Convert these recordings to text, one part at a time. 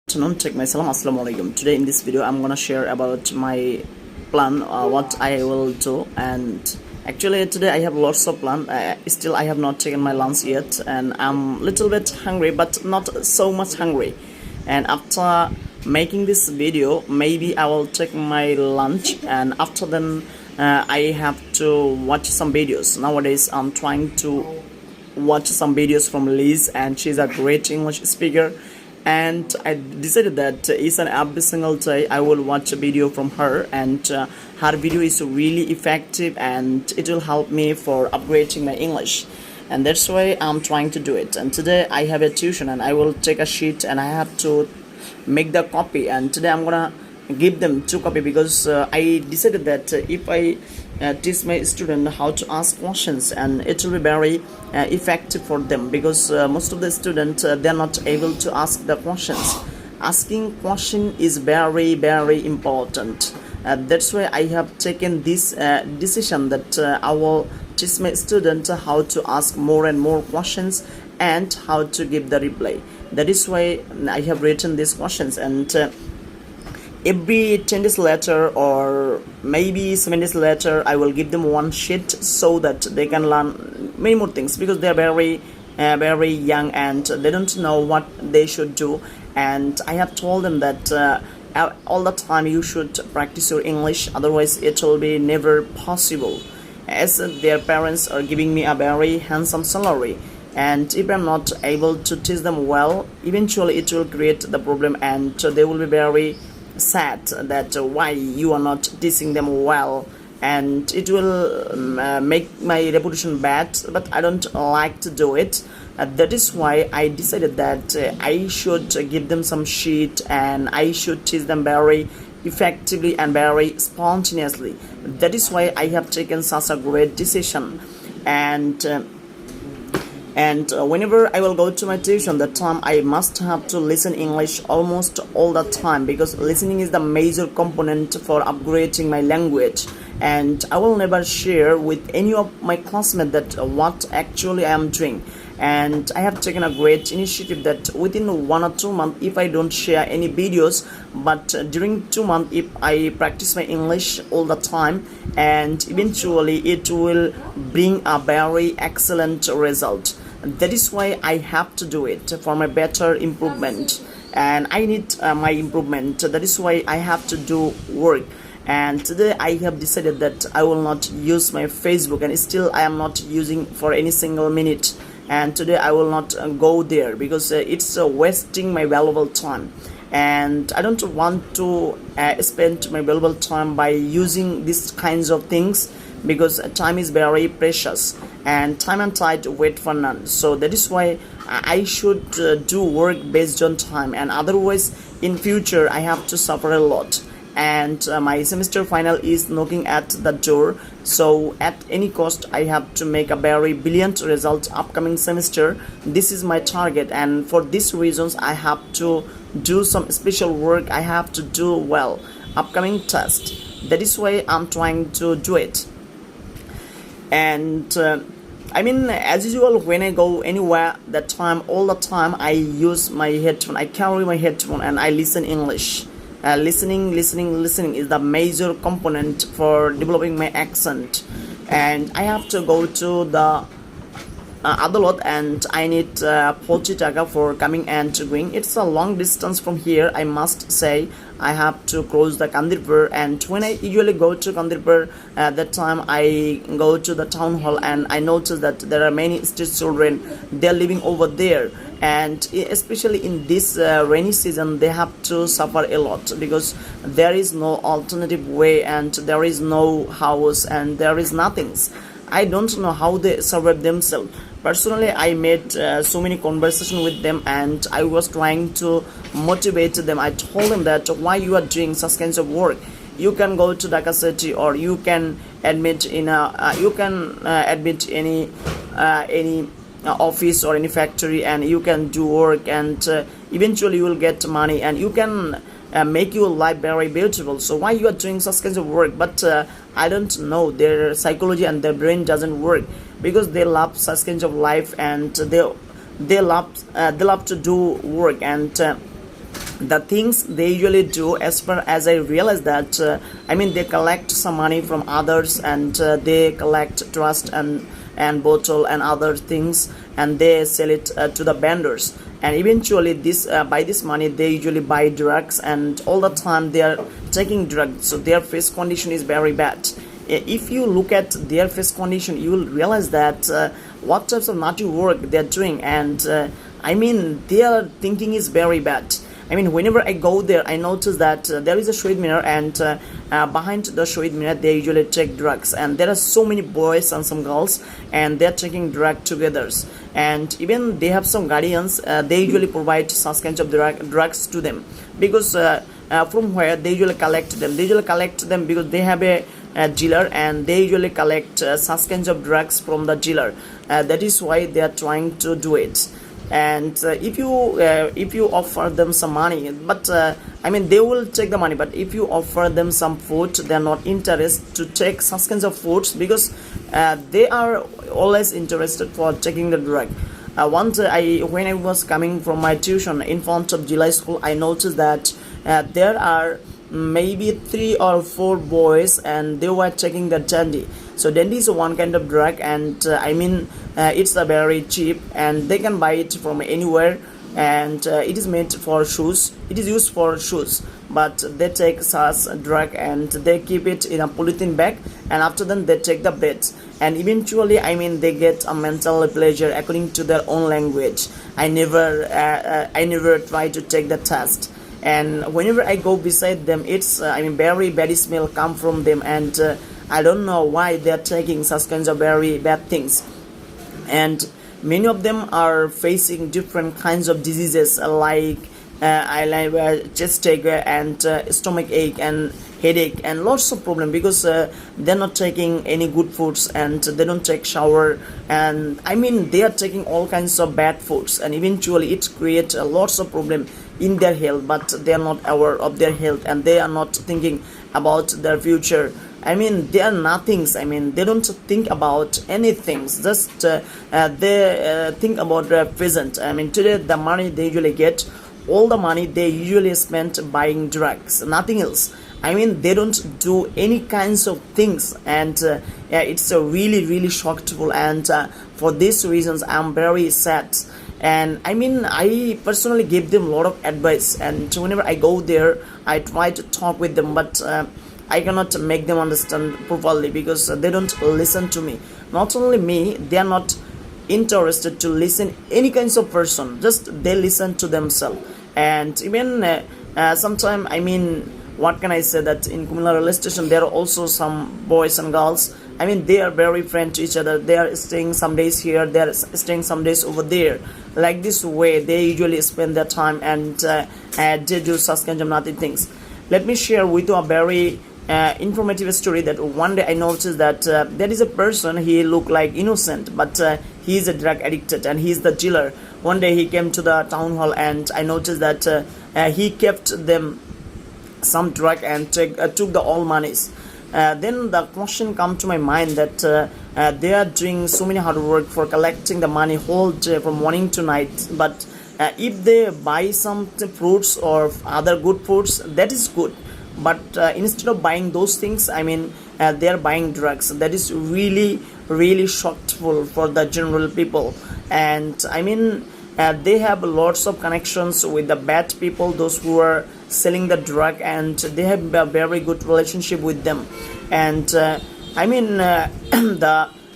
Afternoon, check my salam. Assalamu alaikum. Today in this video I'm gonna share about my plan, what I will do. And actually today I have lots of plan. Still I have not taken my lunch yet, and I'm little bit hungry, but not so much hungry. And after making this video, maybe I will take my lunch, and after then I have to watch some videos. Nowadays I'm trying to watch some videos from Liz, and she's a great English speaker. And I decided that each and every single day I will watch a video from her, and her video is really effective and it will help me for upgrading my English, and that's why I'm trying to do it. And today I have a tuition, and I will take a sheet and I have to make the copy, and today I'm gonna give them 2 copy because I decided that if I teach my student how to ask questions, and it will be very effective for them, because most of the students they're not able to ask the questions. Asking question is very important. That's why I have taken this decision that I will teach my student how to ask more and more questions and how to give the reply. That is why I have written these questions, and every 10 days later or maybe 7 days later I will give them one sheet so that they can learn many more things, because they are very young and they don't know what they should do. And I have told them that all the time you should practice your English, otherwise it will be never possible, as their parents are giving me a very handsome salary. And if I'm not able to teach them well, eventually it will create the problem, and they will be very sad that why you are not teaching them well, and it will make my reputation bad. But I don't like to do it. That is why I decided that I should give them some sheet, and I should teach them very effectively and very spontaneously. That is why I have taken such a great decision. And whenever I will go to my tuition, that time I must have to listen English almost all the time, because listening is the major component for upgrading my language. And I will never share with any of my classmates that what actually I am doing. And I have taken a great initiative that within 1 or 2 months, if I don't share any videos, but during 2 months if I practice my English all the time, and eventually it will bring a very excellent result. That is why I have to do it for my better improvement, and I need my improvement. That is why I have to do work. And today I have decided that I will not use my Facebook, and still I am not using for any single minute. And today I will not go there, because it's wasting my valuable time, and I don't want to spend my valuable time by using these kinds of things, because time is very precious, and time and tide wait for none. So that is why I should do work based on time, and otherwise in future I have to suffer a lot. And my semester final is knocking at the door, so at any cost I have to make a very brilliant result upcoming semester. This is my target, and for these reasons I have to do some special work. I have to do well upcoming test. That is why I'm trying to do it. And I mean, as usual, when I go anywhere, that time all the time I use my headphone. I carry my headphone and I listen English. Listening is the major component for developing my accent. And I have to go to the Adalot, and I need 40 taka for coming and going. It's a long distance from here, I must say. I have to cross the Kandirpur, and when I usually go to Kandirpur, that time I go to the town hall, and I notice that there are many street children. They're living over there, and especially in this rainy season they have to suffer a lot, because there is no alternative way, and there is no house, and there is nothing. I don't know how they survive themselves. Personally, I made so many conversations with them, and I was trying to motivate them. I told them that why you are doing such kinds of work. You can go to Dhaka City, or you can admit in admit any office or any factory, and you can do work, and eventually you will get money, and you can make your life very beautiful. So why you are doing such kinds of work? But I don't know, their psychology and their brain doesn't work, because they love such kinds of life, and they love to do work. And the things they usually do, as far as I realize that they collect some money from others, and they collect trust and bottle and other things, and they sell it to the vendors, and eventually this by this money they usually buy drugs, and all the time they are taking drugs, so their face condition is very bad. If you look at their face condition, you will realize that what types of naughty work they are doing, and their thinking is very bad. Whenever I go there, I notice that there is a Shahid Minar, and behind the Shahid Minar, they usually take drugs. And there are so many boys and some girls, and they're taking drug together. And even they have some guardians, they usually provide such kinds of drugs to them. Because from where they usually collect them. They usually collect them because they have a dealer, and they usually collect such kinds of drugs from the dealer. That is why they are trying to do it. And if you offer them some money, but they will take the money, but if you offer them some food, they are not interested to take such kinds of foods, because they are always interested for taking the drug. Once when I was coming from my tuition in front of July school, I noticed that there are maybe 3 or 4 boys, and they were taking the dandy. So dandy is one kind of drug, and it's a very cheap, and they can buy it from anywhere, and it is made for shoes. It is used for shoes, but they take such drug and they keep it in a polythene bag, and after then they take the beds, and eventually they get a mental pleasure according to their own language. I never try to take the test, and whenever I go beside them, it's very bad smell come from them, and I don't know why they're taking such kinds of very bad things. And many of them are facing different kinds of diseases, like chest ache and stomach ache and headache and lots of problem, because they're not taking any good foods, and they don't take shower, and they are taking all kinds of bad foods, and eventually it creates lots of problem in their health, but they are not aware of their health, and they are not thinking about their future. They are nothings. They don't think about anything. Just they think about their present. Today the money they usually get, all the money they usually spend buying drugs, nothing else. They don't do any kinds of things, and it's really really shockful, and for these reasons I'm very sad. And I personally give them a lot of advice, and whenever I go there I try to talk with them, but I cannot make them understand properly, because they don't listen to me. Not only me, they are not interested to listen any kinds of person, just they listen to themselves. And even sometimes what can I say, that in Kumla railway station there are also some boys and girls. They are very friend to each other. They are staying some days here, they are staying some days over there. Like this way they usually spend their time, and they do such kind of naughty things. Let me share with you a very informative story, that one day I noticed that there is a person, he looked like innocent, but he is a drug addicted, and he is the dealer. One day he came to the town hall, and I noticed that he kept them some drug and took the all monies. Then the question come to my mind that they are doing so many hard work for collecting the money whole day from morning to night, but if they buy some fruits or other good foods, that is good, but instead of buying those things, they are buying drugs. That is really really shockful for the general people. And they have lots of connections with the bad people, those who are selling the drug, and they have a very good relationship with them. And the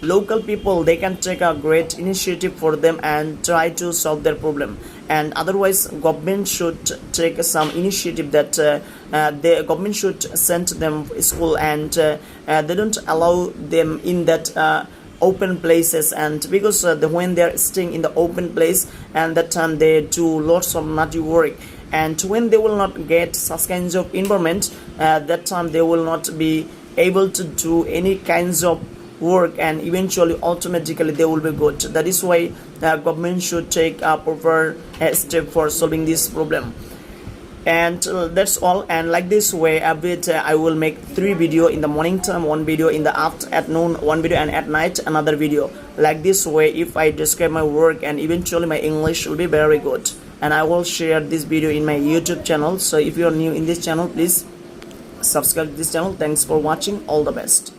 local people, they can take a great initiative for them and try to solve their problem. And otherwise government should take some initiative, that the government should send them school, and they don't allow them in that open places, and because when they are staying in the open place, and that time they do lots of naughty work, and when they will not get such kinds of environment, that time they will not be able to do any kinds of work, and eventually automatically they will be good. That is why the government should take a proper step for solving this problem. And that's all. And like this way, every day I will make 3 video in the morning time, 1 video in the afternoon, 1 video, and at night another video. Like this way, if I describe my work, and eventually my English will be very good. and I will share this video in my YouTube channel. So if you are new in this channel, please subscribe to this channel. Thanks for watching. All the best.